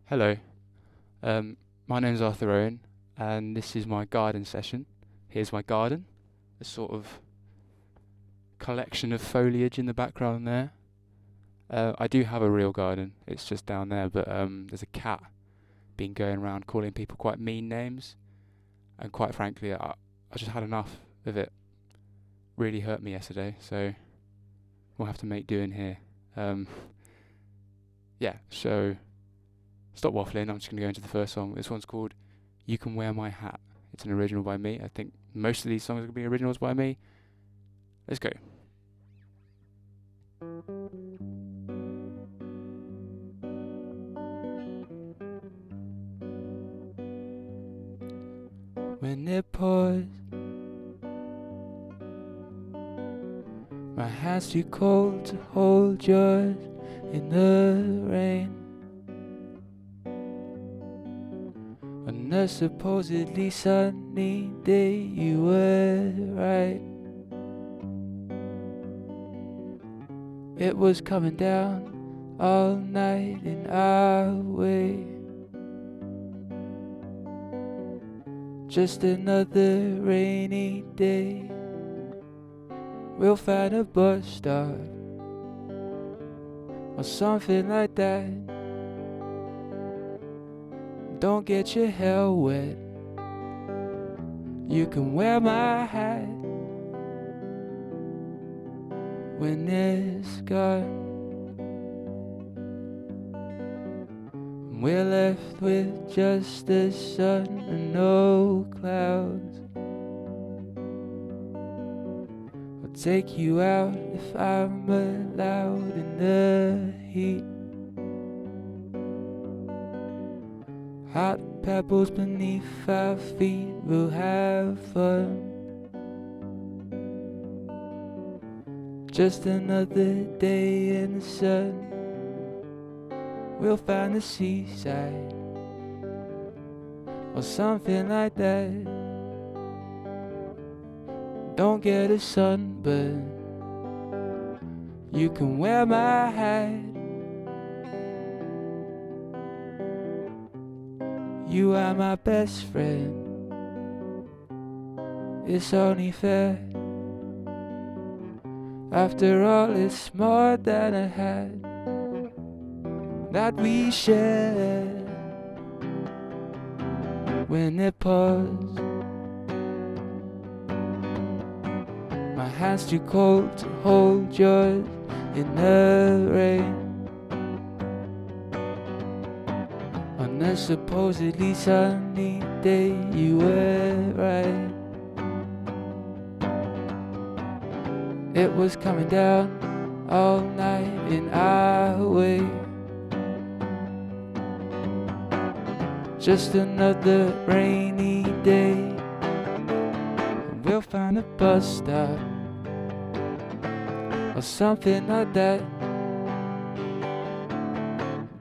Hello, um, my name's Arthur Owen, and this is my garden session. Here's my garden, a sort of collection of foliage in the background there. I do have a real garden, it's just down there, but there's a cat been going around calling people quite mean names, and quite frankly, I just had enough of it. Really hurt me yesterday, so we'll have to make do in here. Um, yeah, so stop waffling. I'm just going to go into the first song. This one's called You Can Wear My Hat. It's an original by me. I think most of these songs are going to be originals by me. Let's go. When it pours, my hand's too cold to hold yours in the rain. On a supposedly sunny day, you were right. It was coming down all night in our way. Just another rainy day. We'll find a bus stop or something like that. Don't get your hair wet. You can wear my hat when it's gone. We're left with just the sun and no clouds. I'll take you out if I'm allowed in the heat. Hot pebbles beneath our feet, we'll have fun. Just another day in the sun. We'll find the seaside or something like that. Don't get a sunburn. You can wear my hat. You are my best friend. It's only fair. After all, it's more than a hat that we share. When it pours, my hand's too cold to hold yours in the rain. On a supposedly sunny day, you were right. It was coming down all night in our way. Just another rainy day. We'll find a bus stop or something like that.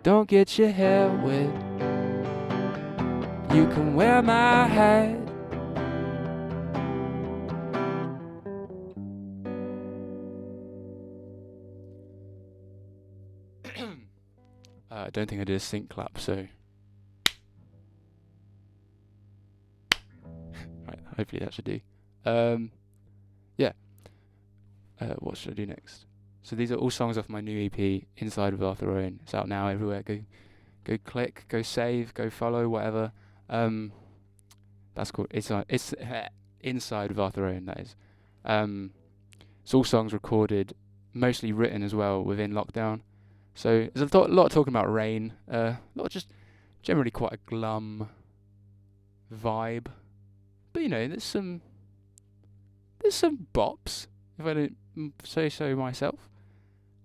Don't get your hair wet. You can wear my hat. I don't think I did a sync clap, so right, hopefully that should do. Yeah. What should I do next? So these are all songs off my new EP, Inside with Arthur Owen. It's out now everywhere. Go click, go save, go follow, whatever. That's called it's Inside with Arthur Owen. That is. It's all songs recorded, mostly written as well within lockdown. So there's a lot talking about rain. A lot just generally quite a glum vibe. But you know, there's some bops, if I don't say so myself.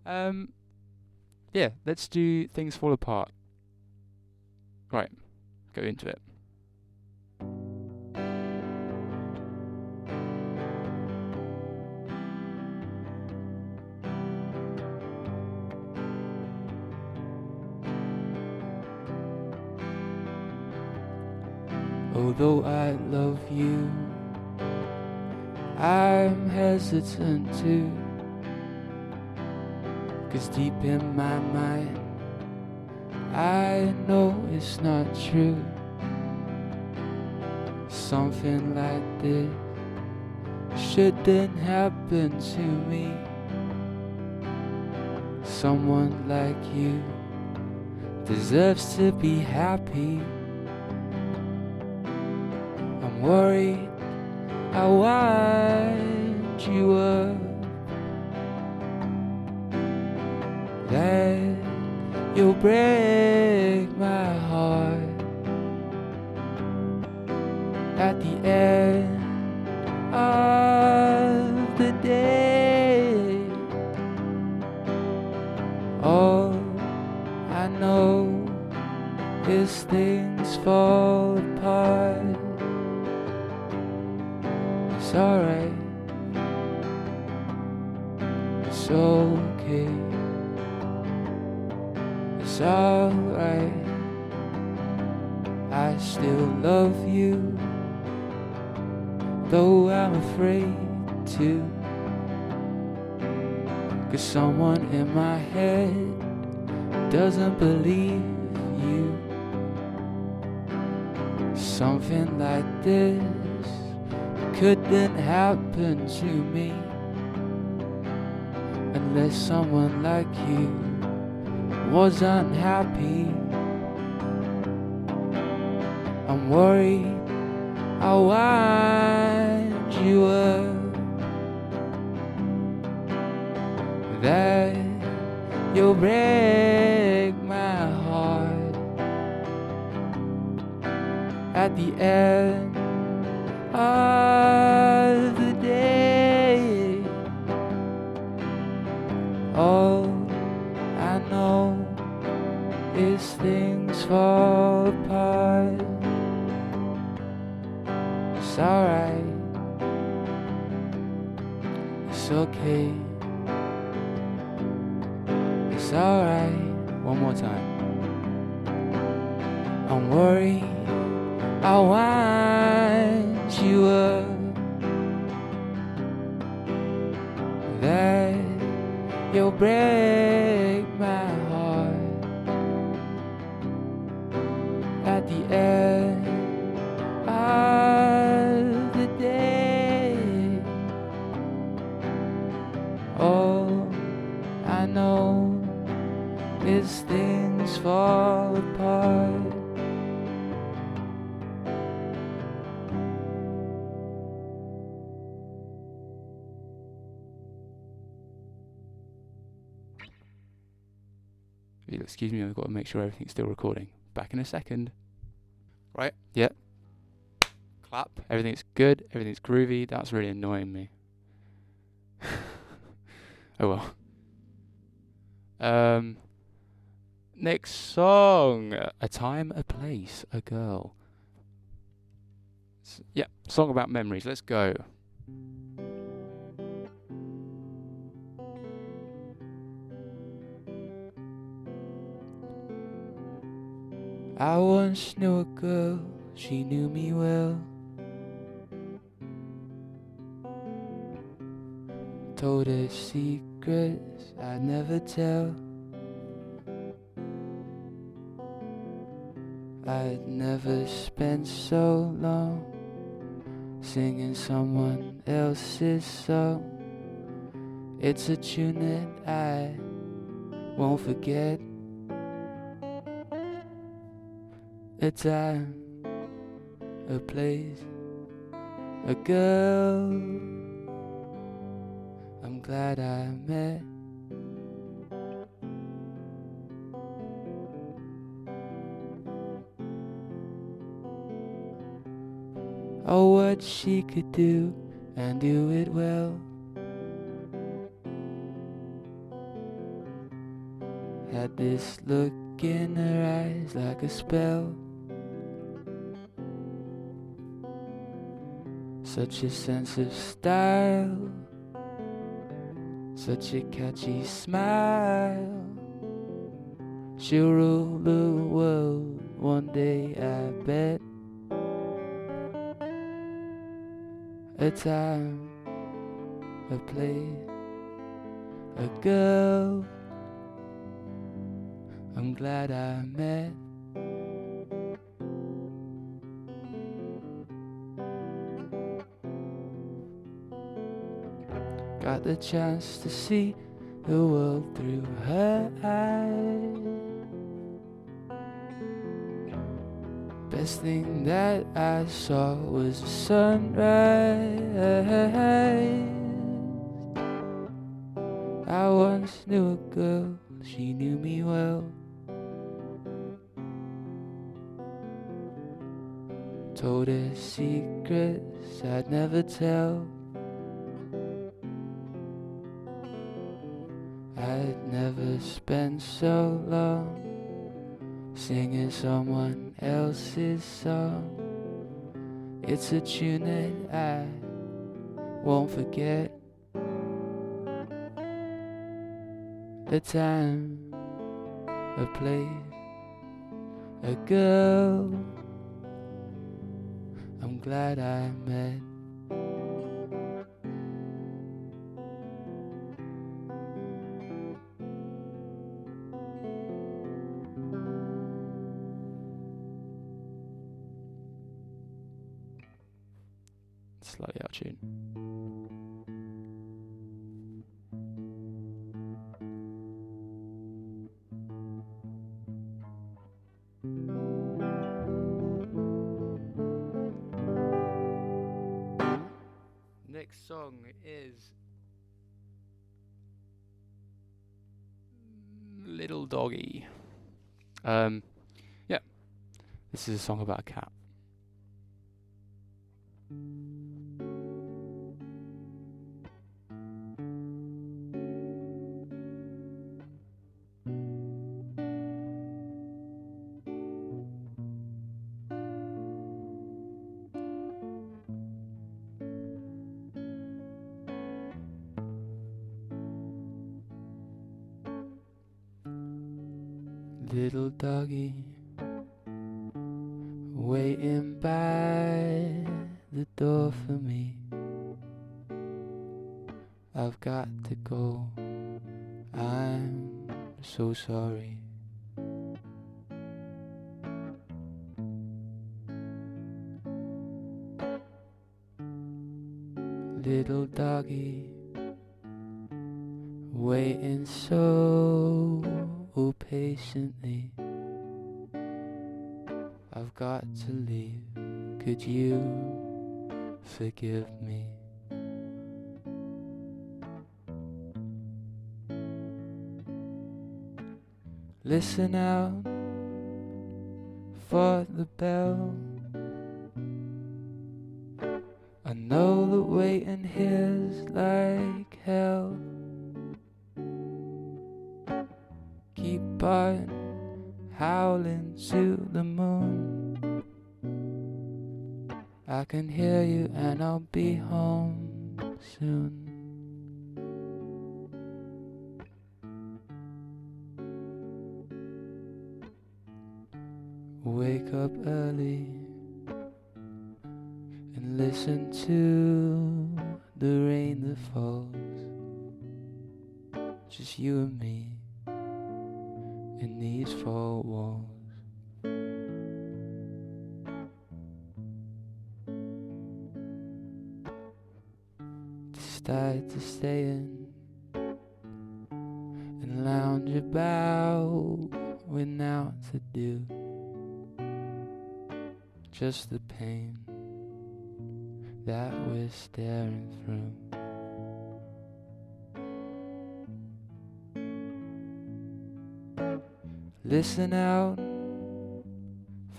Yeah, let's do Things Fall Apart. Right, go into it. Although I love you, I'm hesitant to, 'cause deep in my mind I know it's not true. Something like this shouldn't happen to me. Someone like you deserves to be happy. I'm worried I wind you up, that you'll break my heart at the end of the day. All I know is things fall apart. It's alright, it's okay, it's alright. I still love you, though I'm afraid to. 'Cause someone in my head doesn't believe you. Something like this couldn't happen to me unless someone like you was unhappy. I'm worried I'll wind you up, that you'll break my heart at the end of the day. All I know is things fall apart. It's alright, it's okay, it's alright. One more time. I'm worried I'll wind you up, that you'll break my heart at the end of the day. All I know is things fall apart. Excuse me, I've got to make sure everything's still recording. Back in a second. Right, yep. Clap. Everything's good, everything's groovy. That's really annoying me. Oh well. Next song. A Time, a Place, a Girl. Yeah, song about memories. Let's go. I once knew a girl, she knew me well. Told her secrets I'd never tell. I'd never spent so long singing someone else's song. It's a tune that I won't forget. A time, a place, a girl I'm glad I met. Oh, what she could do and do it well. Had this look in her eyes like a spell. Such a sense of style, such a catchy smile. She'll rule the world one day, I bet. A time, a place, a girl I'm glad I met. Got the chance to see the world through her eyes. Best thing that I saw was the sunrise. I once knew a girl, she knew me well. Told her secrets I'd never tell. I'd never spent so long singing someone else's song. It's a tune that I won't forget. A time, a place, a girl I'm glad I met. Slightly out of tune. Next song is Little Doggie. Yeah, this is a song about a cat. Little doggie waiting by the door for me. I've got to go, I'm so sorry. Little doggie waiting so patiently. I've got to leave, could you forgive me? Listen out for the bell. I know that waiting here's like hell. Keep on howling to the moon. I can hear you and I'll be home soon. Wake up early and listen to the rain that falls. Just you and me in these four walls. Decide to stay in and lounge about with now to do. Just the pain that we're staring through. Listen out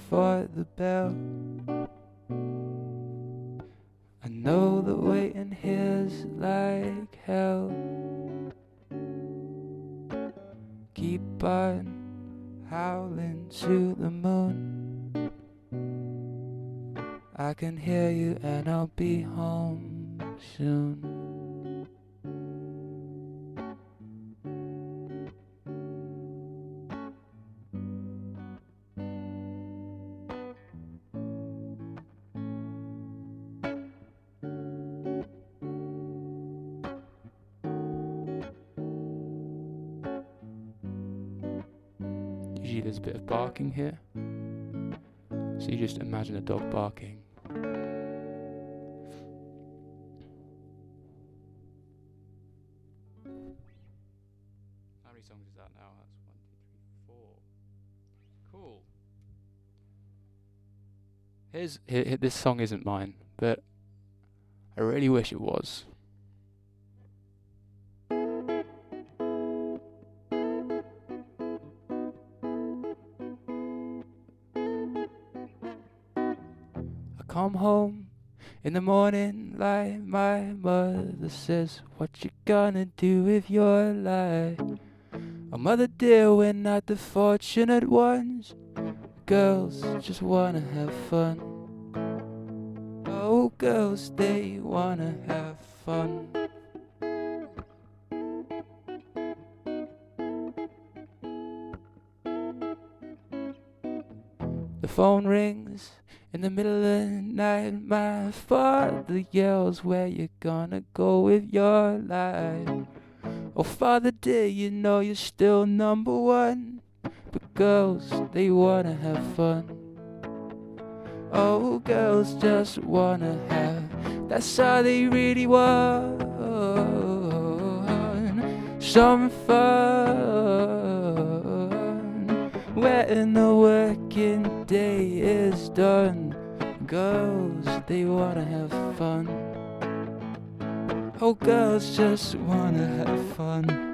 for the bell. I know that waiting here's like hell. Keep on howling to the moon. I can hear you and I'll be home soon. Usually there's a bit of barking here. So you just imagine a dog barking. How many songs is that now? That's 1, 2, 3, 4. Cool. This song isn't mine, but I really wish it was. I come home in the morning like my mother says, what you gonna do with your life? Oh mother dear, we're not the fortunate ones. Girls just wanna have fun. Oh girls, they wanna have fun. The phone rings in the middle of the night. My father yells, where you gonna go with your life? Oh father dear, you know you're still number one. But girls, they wanna have fun. Oh girls just wanna have, that's all they really want. Some fun when the working day is done. Girls, they wanna have fun. Oh girls just wanna have fun.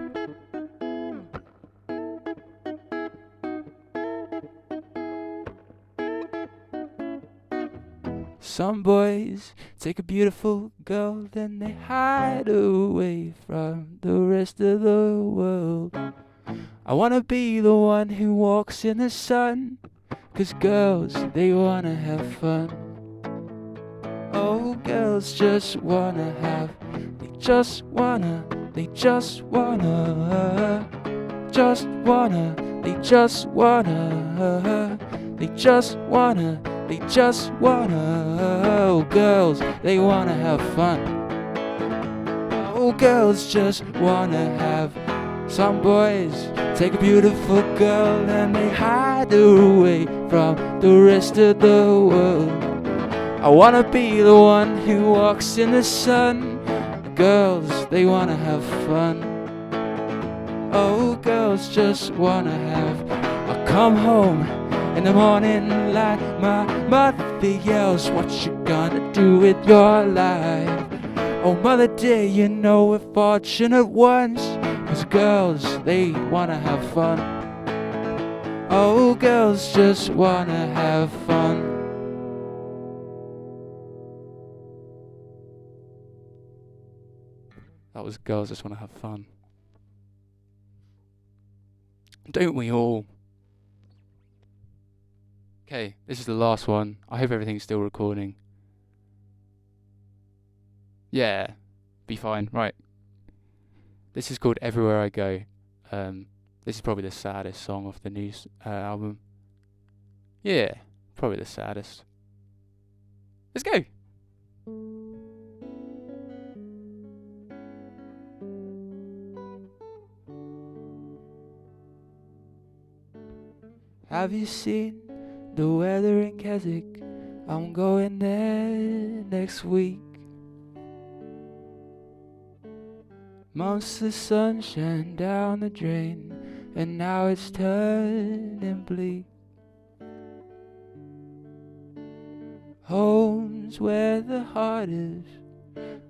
Some boys take a beautiful girl, then they hide away from the rest of the world. I wanna be the one who walks in the sun, 'cause girls, they wanna have fun. Oh, girls just wanna have, they just wanna, they just wanna, just wanna, they just wanna, they just wanna, they just wanna. Oh, girls, they wanna have fun. Oh, girls just wanna have. Some boys take a beautiful girl and they hide her away from the rest of the world. I wanna be the one who walks in the sun. Girls, they wanna have fun. Oh, girls just wanna have. I come home in the morning like my mother yells, what you gonna do with your life? Oh mother dear, you know we're fortunate ones, 'cause girls, they wanna have fun. Oh girls just wanna have fun. That was Girls Just Wanna Have Fun. Don't we all? Okay, this is the last one. I hope everything's still recording. Yeah, be fine. Right. This is called Everywhere I Go. This is probably the saddest song off the new album. Yeah, probably the saddest. Let's go. Have you seen the weather in Keswick? I'm going there next week. Months of sunshine down the drain, and now it's turning bleak. Home's where the heart is,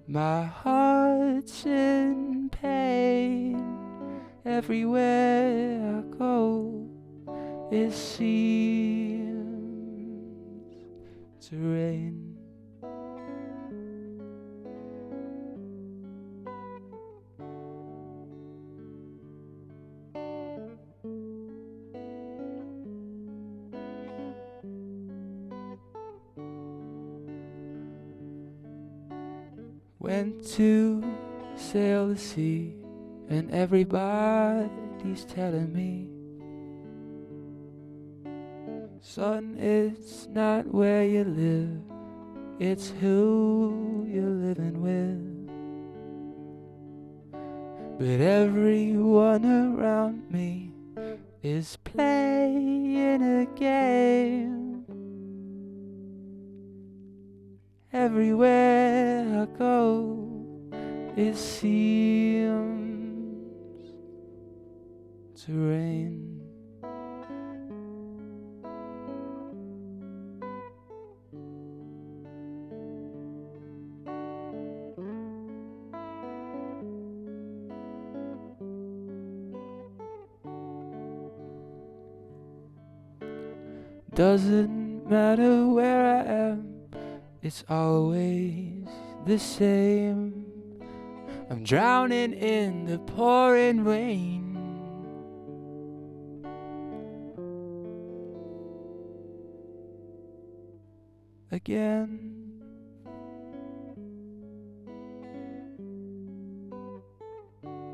my heart's in pain. Everywhere I go, it seems to rain. Went to sail the sea, and everybody's telling me, son, it's not where you live, it's who you're living with. But everyone around me is playing a game. Everywhere I go, it seems to rain. Doesn't matter where I am, it's always the same. I'm drowning in the pouring rain. Again.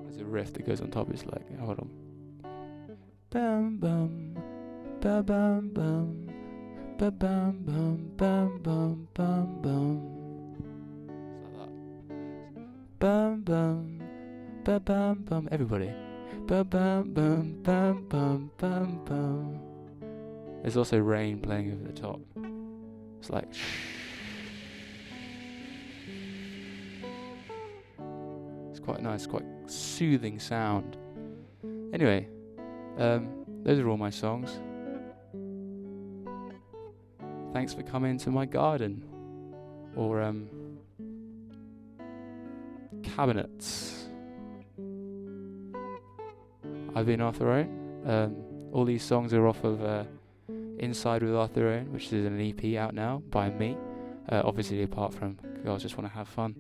There's a riff that goes on top. It's like, hold on. Bum bum, ba bum bum, ba bum bum, bum bum bum bum. It's like that. Bum bum, ba bum bum. Everybody. Ba bum bum, bum bum bum bum. There's also rain playing over the top. It's like it's quite nice, quite soothing sound. Anyway, those are all my songs. Thanks for coming to my garden, or cabinets. I've been Arthur Owen. All these songs are off of Inside with Arthur Owen, which is an EP out now by me. Obviously, apart from Girls Just Want to Have Fun.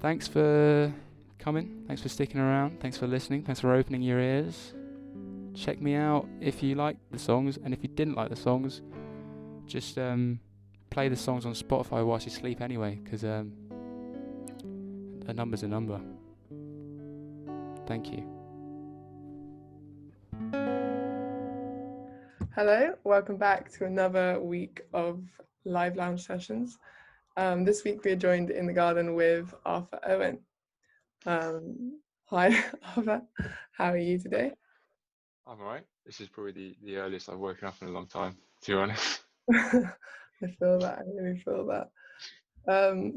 Thanks for coming. Thanks for sticking around. Thanks for listening. Thanks for opening your ears. Check me out if you like the songs, and if you didn't like the songs, just play the songs on Spotify whilst you sleep anyway, because a number's a number. Thank you. Hello, welcome back to another week of live lounge sessions. This week we are joined in the garden with Arthur Owen. Hi Arthur, how are you today? I'm alright. This is probably the earliest I've woken up in a long time, to be honest. I feel that, I really feel that.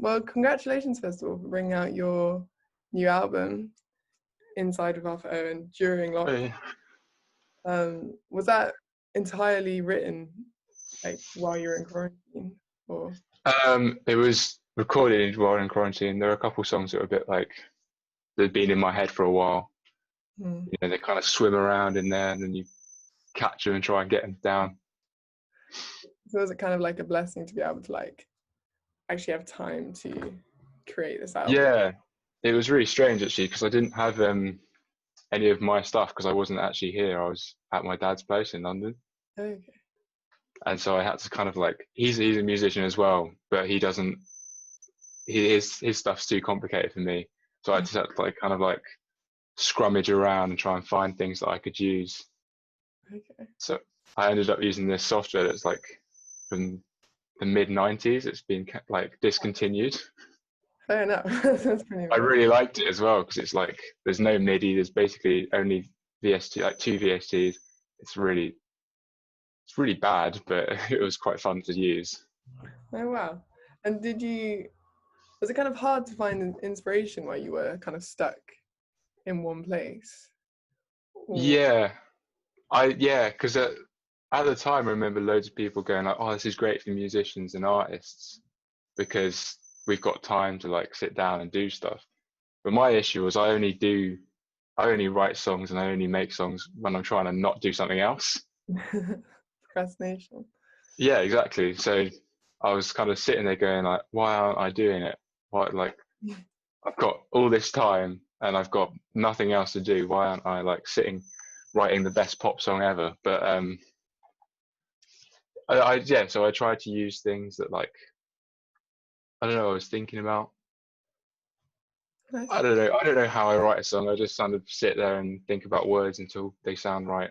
Well, congratulations first of all for bringing out your new album, Inside with Arthur Owen, during lockdown. Was that entirely written like while you were in quarantine, or? It was recorded while in quarantine. There were a couple songs that were a bit like they'd been in my head for a while. You know, they kind of swim around in there, and then you catch them and try and get them down. So was it kind of like a blessing to be able to like actually have time to create this album? Yeah, it was really strange actually, because I didn't have any of my stuff because I wasn't actually here. I was at my dad's place in London. Okay. And so I had to kind of like, he's a musician as well, but his stuff's too complicated for me. So I just had to like kind of like scrummage around and try and find things that I could use. Okay. So I ended up using this software that's like from the mid-90s. It's been like discontinued. Fair enough. That's pretty I really liked it as well because it's like there's no MIDI. There's basically only VST, like two VSTs. It's really bad, but it was quite fun to use. Oh wow! And was it kind of hard to find inspiration while you were kind of stuck in one place? Or... Yeah, because at the time I remember loads of people going like, "Oh, this is great for musicians and artists because we've got time to like sit down and do stuff." But my issue was I only write songs and I only make songs when I'm trying to not do something else. Procrastination. Yeah, exactly. So I was kind of sitting there going like, why aren't I doing it? Why, like, I've got all this time and I've got nothing else to do. Why aren't I like sitting writing the best pop song ever? But so I tried to use things that like, I don't know, I was thinking about. Nice. I don't know how I write a song. I just kind of sit there and think about words until they sound right.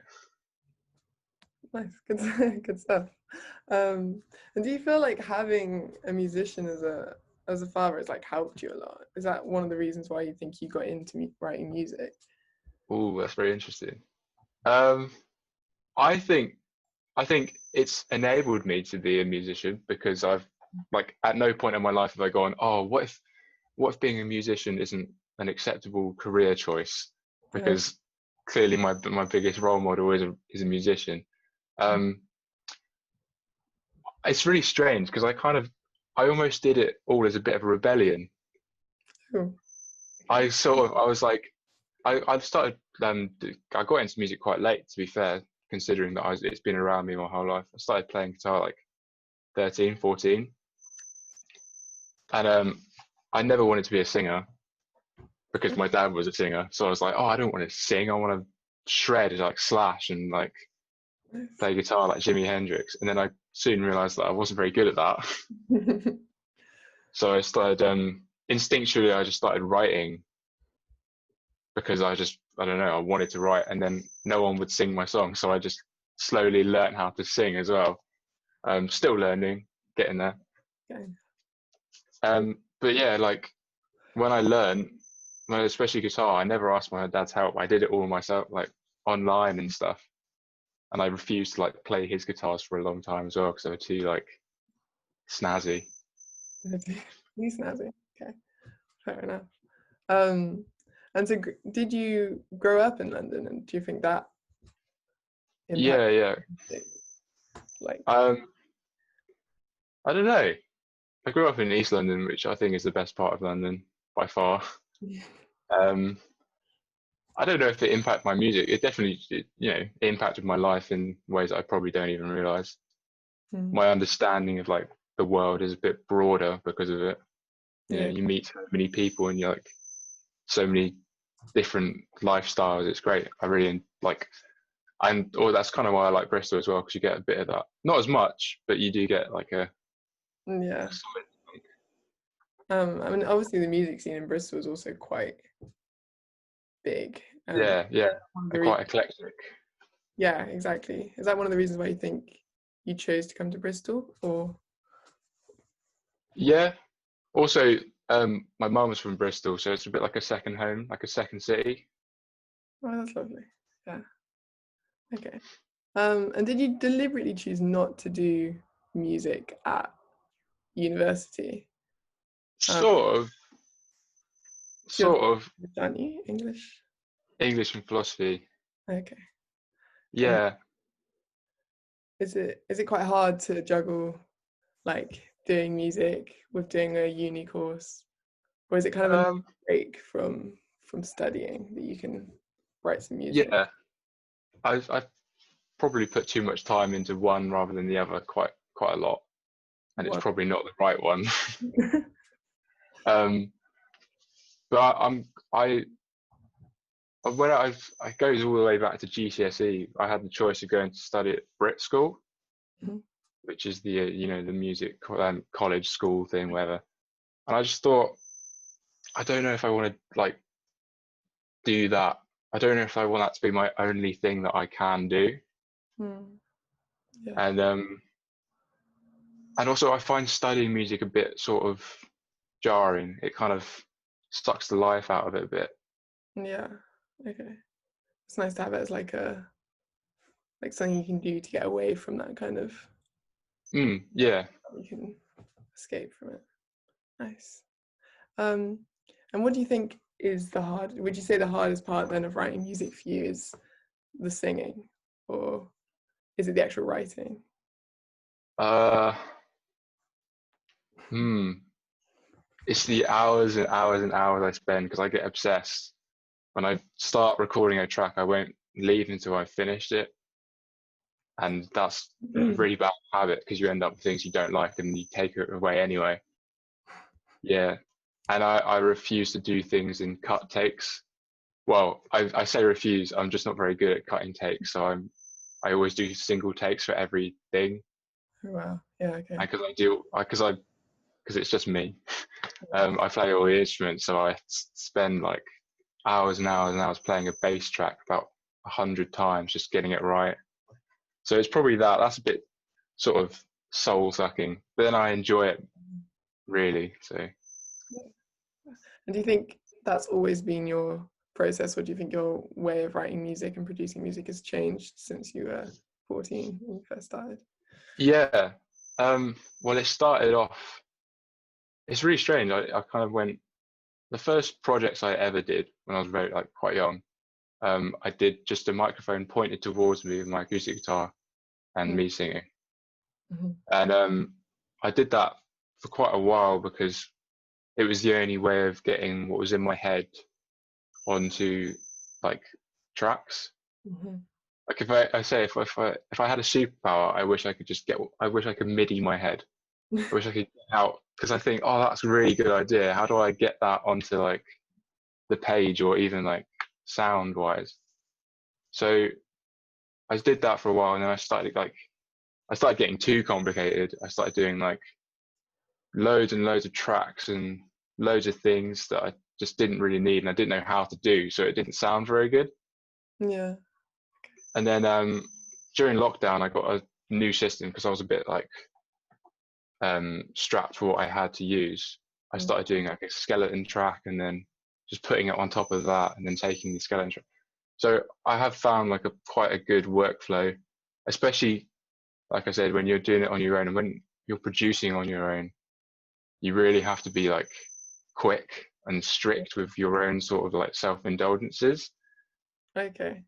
Nice, good stuff. And do you feel like having a musician as a father has like helped you a lot? Is that one of the reasons why you think you got into writing music? Oh, that's very interesting. Um, I think I think it's enabled me to be a musician because I've like at no point in my life have I gone, oh, what if being a musician isn't an acceptable career choice? Yeah. Because clearly my biggest role model is a musician. Um, it's really strange because I almost did it all as a bit of a rebellion. Cool. I was like I started I got into music quite late, to be fair, considering that it's been around me my whole life. I started playing guitar like 13, 14, and I never wanted to be a singer because my dad was a singer. So I was like, oh, I don't want to sing. I want to shred like Slash and like Nice. play guitar like Jimi Hendrix. And then I soon realized that I wasn't very good at that. So I started instinctually I just started writing because I don't know, I wanted to write, and then no one would sing my song, so I just slowly learned how to sing as well. Still learning, getting there. Okay. But yeah, like when I learned, especially guitar, I never asked my dad's help. I did it all myself, like online and stuff. And I refused to like play his guitars for a long time as well because they were too like snazzy. He's snazzy. Okay, fair enough. And so did you grow up in London, and do you think that impacted Yeah. it? Like, I don't know. I grew up in East London, which I think is the best part of London by far. Um, I don't know if it impacted my music. It definitely, it impacted my life in ways that I probably don't even realize. My understanding of like the world is a bit broader because of it. yeah, You meet so many people and you're like so many different lifestyles. It's great. I really like, or that's kind of why I like Bristol as well, because you get a bit of that. Not as much, but you do get like a yeah. solid. I mean, obviously the music scene in Bristol is also quite big. Yeah, One of the they're quite eclectic. yeah, exactly. Is that one of the reasons why you think you chose to come to Bristol, or? Yeah. Also, my mum was from Bristol, so it's a bit like a second home, like a second city. Oh, that's lovely. Yeah. Okay. And did you deliberately choose not to do music at university? Um, Sort of, you're sort of aren't you? English? English and philosophy. Okay. And Yeah. is it quite hard to juggle like doing music with doing a uni course, or is it kind of a Um, break from studying that you can write some music? yeah. I've probably put too much time into one rather than the other quite a lot, and it's What? probably not the right one. um, but I when it goes all the way back to GCSE. I had the choice of going to study at Brit School, Mhm. which is the the music college school thing, whatever. And I just thought, I don't know if I want to like do that. I don't know if I want that to be my only thing that I can do. Yeah. And also I find studying music a bit sort of jarring. It kind of sucks the life out of it a bit. Yeah. Okay. It's nice to have it as like something you can do to get away from that kind of, Yeah. you can escape from it. Nice. And what do you think is would you say the hardest part then of writing music for you is the singing, or is it the actual writing? Uh, hmm. It's the hours and hours and hours I spend because I get obsessed. When I start recording a track, I won't leave until I've finished it. And that's a really bad habit because you end up with things you don't like and you take it away anyway. Yeah. And I refuse to do things in cut takes. Well, I say refuse, I'm just not very good at cutting takes. So I always do single takes for everything. Oh, wow. Yeah. Okay. Because it's just me. I play all the instruments, so I spend like hours and hours and hours playing a bass track about 100 times just getting it right. So it's probably that's a bit sort of soul sucking, but then I enjoy it really. So And do you think that's always been your process, or do you think your way of writing music and producing music has changed since you were 14 when you first started? Yeah. Well, it started off. It's really strange. I kind of went. The first projects I ever did when I was very quite young. I did just a microphone pointed towards me with my acoustic guitar and me singing. Mm-hmm. And I did that for quite a while because it was the only way of getting what was in my head onto like tracks. Mm-hmm. Like if I had a superpower, I wish I could MIDI my head. I wish I could get out, because I think, oh, that's a really good idea. How do I get that onto like the page or even like sound wise? So I did that for a while, and then I started getting too complicated. I started doing like loads and loads of tracks and loads of things that I just didn't really need, and I didn't know how to do, so it didn't sound very good. Yeah. And then during lockdown, I got a new system because I was a bit like strapped for what I had to use. I started doing like a skeleton track and then just putting it on top of that and then taking the skeleton track. So I have found like quite a good workflow, especially like I said, when you're doing it on your own and when you're producing on your own, you really have to be like quick and strict with your own sort of like self-indulgences. Okay.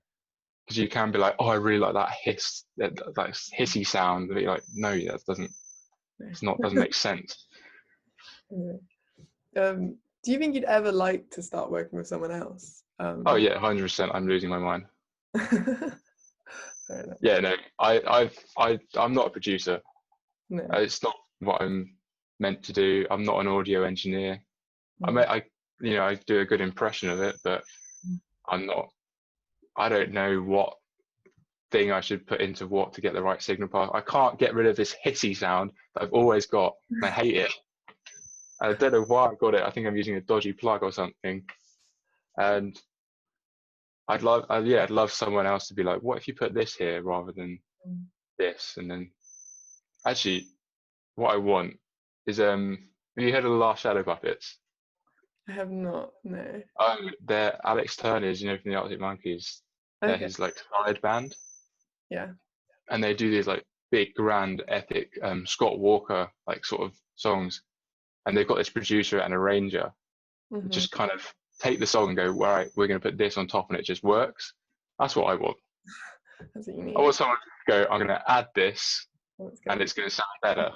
Because you can be like, oh, I really like that hissy sound. But you're like, no, that doesn't make sense. Do you think you'd ever like to start working with someone else? Oh yeah, 100%. I'm losing my mind. Fair enough. Yeah, no, I'm not a producer. No. It's not what I'm meant to do. I'm not an audio engineer. I do a good impression of it, but I don't know what thing I should put into what to get the right signal path. I can't get rid of this hissy sound that I've always got, and I hate it. I don't know why I got it. I think I'm using a dodgy plug or something. And I'd love someone else to be like, what if you put this here rather than this? And then actually what I want is have you heard of the Last Shadow Puppets? I have not, no. They're Alex Turner's, from the Arctic Monkeys. They're his like side band. Yeah. And they do these like big, grand, epic Scott Walker like sort of songs. And they've got this producer and arranger that just kind of take the song and go, all right, we're going to put this on top, and it just works. That's what I want. That's what you need. I want someone to go, I'm going to add this, and it's going to sound better.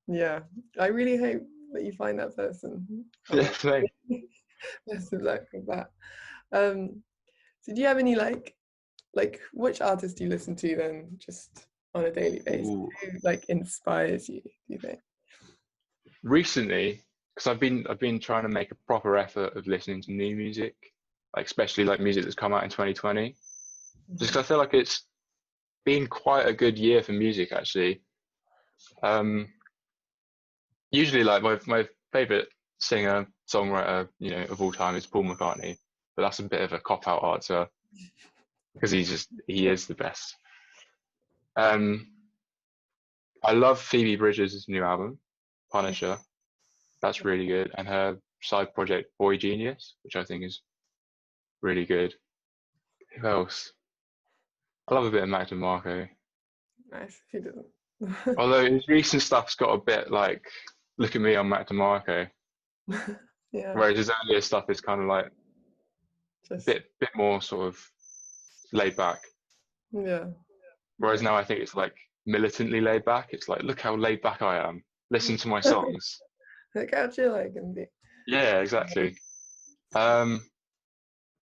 Yeah, I really hope that you find that person. Yeah, same. Best of luck with that. So do you have any like which artists do you listen to then, just on a daily basis? Who like inspires you, do you think? Recently, because I've been trying to make a proper effort of listening to new music, like especially like music that's come out in 2020, just because I feel like it's been quite a good year for music actually. Usually like my favorite singer songwriter of all time is Paul McCartney, but that's a bit of a cop out answer because he is the best. I love Phoebe Bridgers' new album, Punisher. That's really good, and her side project Boy Genius, which I think is really good. Who else? I love a bit of Mac DeMarco. Nice. Who doesn't? Although his recent stuff's got a bit like, look at me, I'm Mac DeMarco. Yeah. Whereas his earlier stuff is kind of like Just bit more sort of laid back. Yeah. Whereas now I think it's like militantly laid back. It's like, look how laid back I am. Listen to my songs. Look how chill I can be. Yeah, exactly. I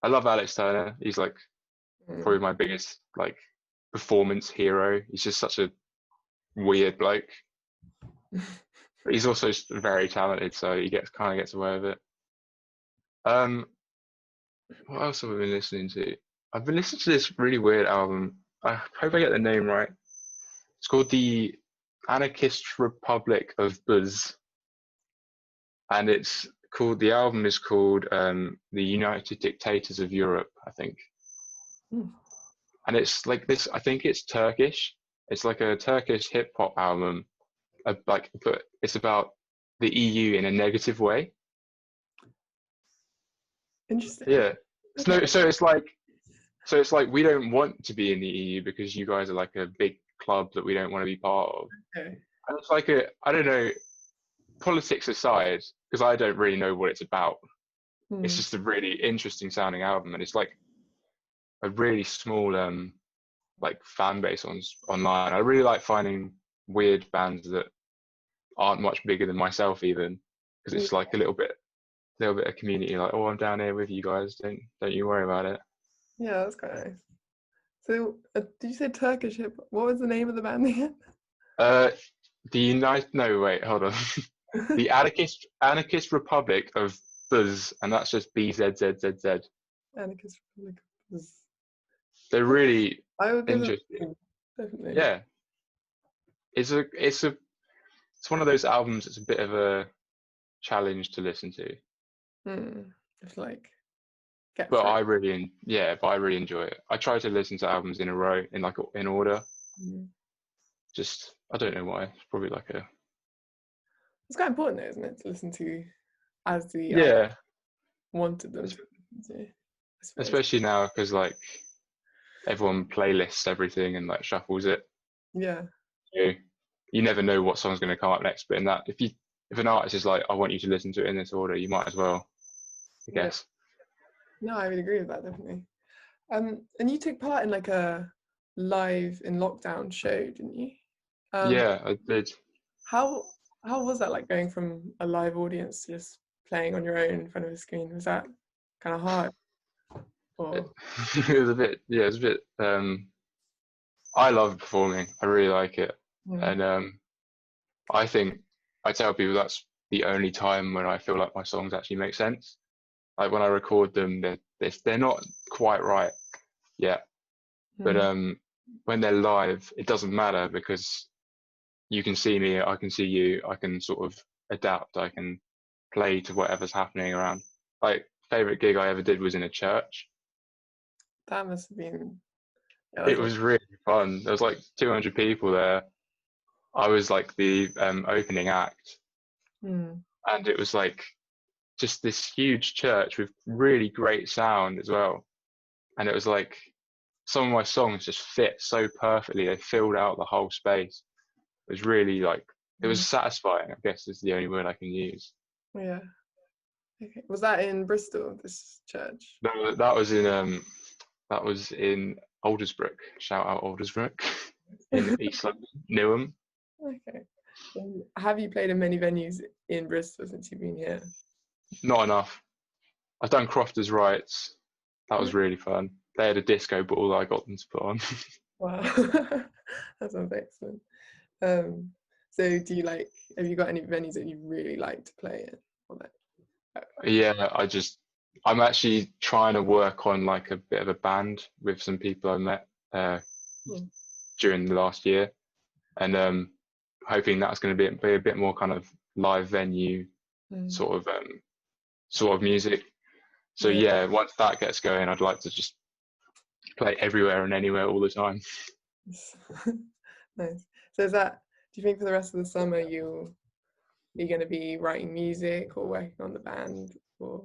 love Alex Turner. He's like probably my biggest like performance hero. He's just such a weird bloke. But he's also very talented, so he gets away with it. What else have I been listening to? I've been listening to this really weird album. I hope I get the name right. It's called The Anarchist Republic of Buzz. And the album is called The United Dictators of Europe, I think. And it's like this, I think it's Turkish. It's like a Turkish hip hop album, but it's about the EU in a negative way. Interesting. Yeah. So, so it's like we don't want to be in the EU because you guys are like a big club that we don't want to be part of. Okay. And it's like I don't know, politics aside, because I don't really know what it's about. It's just a really interesting sounding album, and it's like a really small like fan base online. I really like finding weird bands that aren't much bigger than myself even, because it's like a little bit of community. Like, oh, I'm down here with you guys. Don't you worry about it. Yeah, that's quite nice. So, did you say Turkish hip? What was the name of the band again? No, wait, hold on. The Anarchist Republic of Buzz, and that's just BZZZZ. Anarchist Republic. They're really I would give interesting. Definitely. Yeah, it's one of those albums that's a bit of a challenge to listen to. It's like but I really enjoy it. I try to listen to albums in a row, in order. Just, I don't know why. It's probably like it's quite important though, isn't it, to listen to as the artist wanted them to. Especially now, because like everyone playlists everything and like shuffles it. Yeah. So you never know what song's going to come up next. But in that, if an artist is like, I want you to listen to it in this order, you might as well, I guess. No, I would agree with that, definitely. And you took part in like a live in lockdown show, didn't you? Yeah, I did. How was that, like going from a live audience to just playing on your own in front of a screen? Was that kind of hard? Or... It was a bit. I love performing. I really like it, and I think I tell people that's the only time when I feel like my songs actually make sense. Like when I record them, they're not quite right yet, but when they're live, it doesn't matter because you can see me, I can see you, I can sort of adapt, I can play to whatever's happening around. Like, favorite gig I ever did was in a church. That must have been... It was really fun. There was like 200 people there. I was like the opening act, and it was like just this huge church with really great sound as well. And it was like some of my songs just fit so perfectly. They filled out the whole space. It was really like, it was satisfying, I guess is the only word I can use. Yeah. Okay. Was that in Bristol, this church? No, that was in Aldersbrook. Shout out Aldersbrook in East London, Newham. Okay. Have you played in many venues in Bristol since you've been here? Not enough. I've done Crofters Rights. That was really fun. They had a disco ball that I got them to put on. Wow. That sounds excellent. So do you have you got any venues that you really like to play in? Yeah, I'm actually trying to work on like a bit of a band with some people I met during the last year, and hoping that's going to be a bit more kind of live venue sort of music. So yeah, once that gets going, I'd like to just play everywhere and anywhere all the time. Nice. So do you think for the rest of the summer you're going to be writing music or working on the band? Or...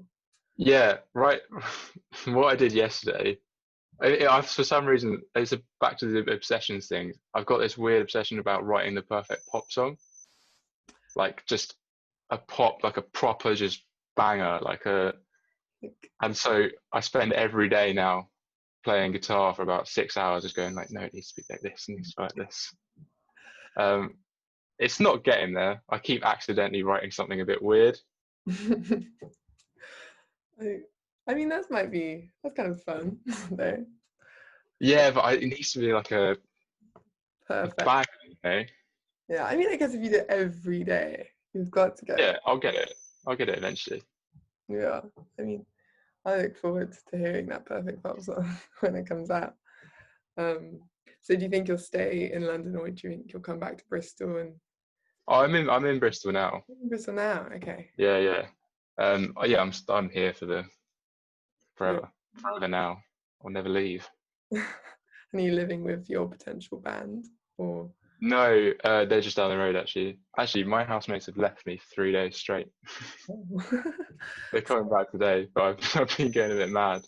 Yeah, right. What I did yesterday, for some reason, it's back to the obsessions thing. I've got this weird obsession about writing the perfect pop song, like just a pop, like a proper just banger, and so I spend every day now playing guitar for about 6 hours, just going like, no, it needs to be like this, it needs to be like this. It's not getting there. I keep accidentally writing something a bit weird. I mean, that's kind of fun, though. Yeah, but it needs to be like a perfect bang, you know? Yeah, I mean, I guess if you do it every day, you've got to get it. Yeah, I'll get it eventually. Yeah, I mean, I look forward to hearing that perfect pop song when it comes out. So do you think you'll stay in London, or do you think you'll come back to Bristol? And I'm in Bristol now. Bristol now, okay. Yeah. I'm here forever now. I'll never leave. And are you living with your potential band, or? No, they're just down the road actually. Actually, my housemates have left me 3 days straight. They're coming back today, but I've been getting a bit mad.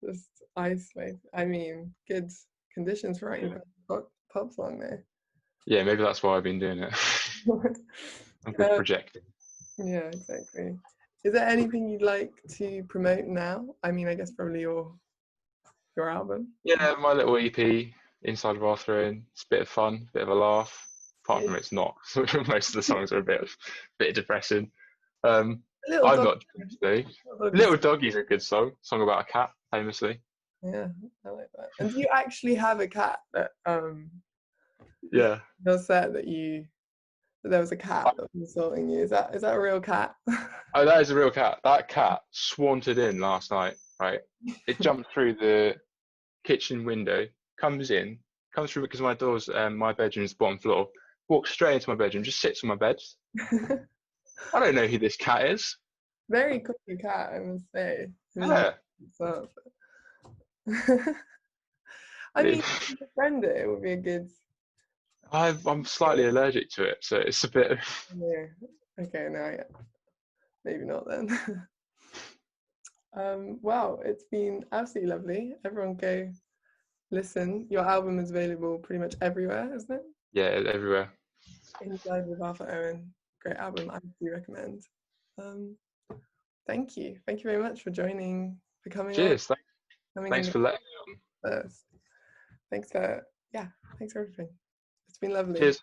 just ice. I mean, good conditions for writing a pop song there. Yeah, maybe that's why I've been doing it. I'm good projecting. Yeah, exactly. Is there anything you'd like to promote now? I mean, I guess probably your album. Yeah, my little EP, Inside of Arthur Owen. It's a bit of fun, bit of a laugh. Apart from it's not. Most of the songs are a bit depressing. I'm not depressed though. Little Doggie's a good song about a cat, famously. Yeah, I like that. And do you actually have a cat that Yeah. does that there was a cat that was assaulting you? Is that a real cat? Oh, that is a real cat. That cat swanted in last night, right? It jumped through the kitchen window, comes through because my door's my bedroom's bottom floor, walks straight into my bedroom, just sits on my bed. I don't know who this cat is. Very cookie cat, I must say. Yeah. I mean, if you befriend it would be a good. I'm slightly allergic to it, so it's a bit. Yeah. Okay, no, yeah. Maybe not then. Wow, it's been absolutely lovely. Everyone go listen. Your album is available pretty much everywhere, isn't it? Yeah, everywhere. Inside with Arthur Owen. Great album, I do recommend. Thank you very much for joining, for coming on. Cheers. Thanks for letting me on. Thanks for everything. It's been lovely. Cheers.